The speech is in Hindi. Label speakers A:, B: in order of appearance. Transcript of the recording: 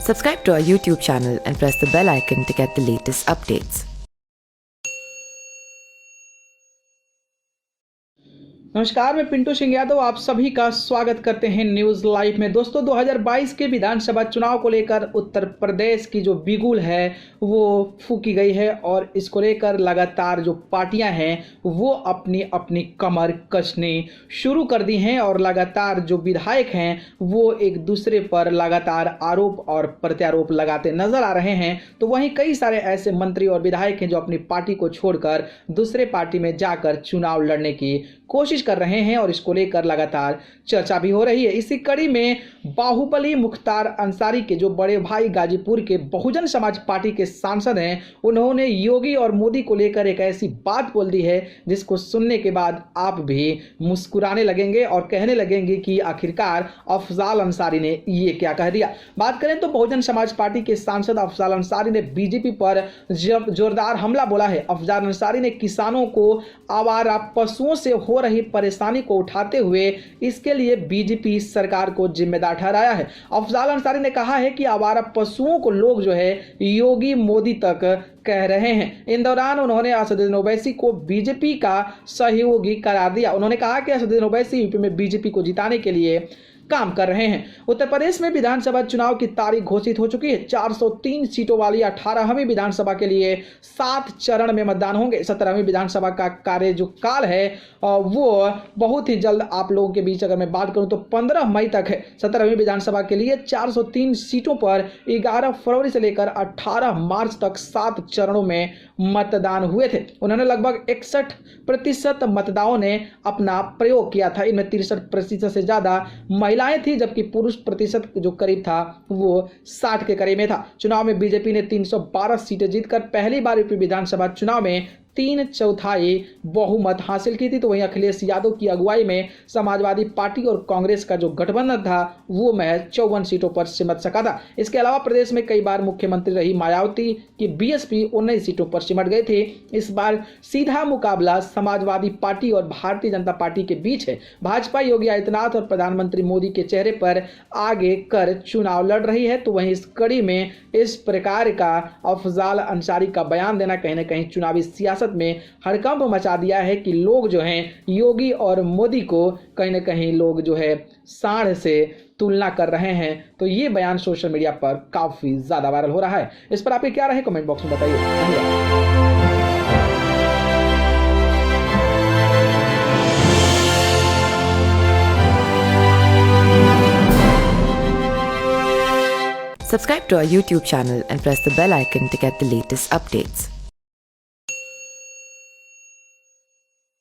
A: Subscribe to our YouTube channel and press the bell icon to get the latest updates.
B: नमस्कार, मैं पिंटू सिंह यादव आप सभी का स्वागत करते हैं न्यूज़ लाइव में। दोस्तों 2022 के विधानसभा चुनाव को लेकर उत्तर प्रदेश की जो बिगुल है वो फूकी गई है और इसको लेकर लगातार जो पार्टियां हैं वो अपनी अपनी कमर कसनी शुरू कर दी हैं और लगातार जो विधायक हैं वो एक दूसरे पर लगातार आरोप और प्रत्यारोप लगाते नजर आ रहे हैं। तो वहीं कई सारे ऐसे मंत्री और विधायक हैं जो अपनी पार्टी को छोड़कर दूसरे पार्टी में जाकर चुनाव लड़ने की कोशिश कर रहे हैं और इसको लेकर लगातार चर्चा भी हो रही है। इसी कड़ी में बाहुबली मुख्तार अंसारी के जो बड़े भाई गाजीपुर के बहुजन समाज पार्टी के सांसद हैं, उन्होंने योगी और मोदी को लेकर एक ऐसी बात बोल दी है जिसको सुनने के बाद आप भी मुस्कुराने लगेंगे और कहने लगेंगे कि आखिरकार अफजाल अंसारी ने ये क्या कह दिया। बात करें तो बहुजन समाज पार्टी के सांसद अफजाल अंसारी ने बीजेपी पर जोरदार हमला बोला है। अफजाल अंसारी ने किसानों को आवारा पशुओं से हो रही परेशानी को उठाते हुए इसके लिए बीजेपी सरकार को जिम्मेदार ठहराया है। अफजाल अंसारी ने कहा है कि आवारा पशुओं को लोग जो है योगी मोदी तक कह रहे हैं। इन दौरान उन्होंने असदुद्दीन ओवैसी को बीजेपी का सहयोगी करार दिया। उन्होंने कहा कि असदुद्दीन ओवैसी यूपी में बीजेपी को जिताने के लिए काम कर रहे हैं। उत्तर प्रदेश में विधानसभा चुनाव की तारीख घोषित हो चुकी है। 403 सीटों वाली 18वीं विधानसभा के लिए 7 चरण में मतदान होंगे। 17वीं विधानसभा का कार्य जो काल है वो बहुत ही जल्द आप लोगों के बीच अगर मैं बात करूं तो 15 मई तक है। 17वीं विधानसभा के लिए 403 सीटों पर 11 फरवरी से लेकर 18 मार्च तक 7 चरणों में मतदान हुए थे। उन्होंने लगभग 61% मतदाताओं ने अपना प्रयोग किया था। इनमें 63% से ज्यादा महिलाएं थी, जबकि पुरुष प्रतिशत जो करीब था वो 60 के करीब में था। चुनाव में बीजेपी ने 312 सीटें जीतकर पहली बार यूपी विधानसभा चुनाव में 3/4 बहुमत हासिल की थी। तो वहीं अखिलेश यादव की अगुवाई में समाजवादी पार्टी और कांग्रेस का जो गठबंधन था वो महज 54 सीटों पर सिमट सका था। इसके अलावा प्रदेश में कई बार मुख्यमंत्री रही मायावती की बीएसपी 19 सीटों पर सिमट गई थी। इस बार सीधा मुकाबला समाजवादी पार्टी और भारतीय जनता पार्टी के बीच है। भाजपा योगी आदित्यनाथ और प्रधानमंत्री मोदी के चेहरे पर आगे कर चुनाव लड़ रही है। तो वहीं इस कड़ी में इस प्रकार का अफजाल अंसारी का बयान देना कहीं ना कहीं चुनावी सियासत में हड़कंप मचा दिया है कि लोग जो हैं योगी और मोदी को कहीं ना कहीं लोग जो है सांड से तुलना कर रहे हैं। तो ये बयान सोशल मीडिया पर काफी ज्यादा वायरल हो रहा है। इस पर आपके क्या राय है कमेंट बॉक्स में बताइए। धन्यवाद।
A: Subscribe to our YouTube channel and press the bell icon to get the latest updates.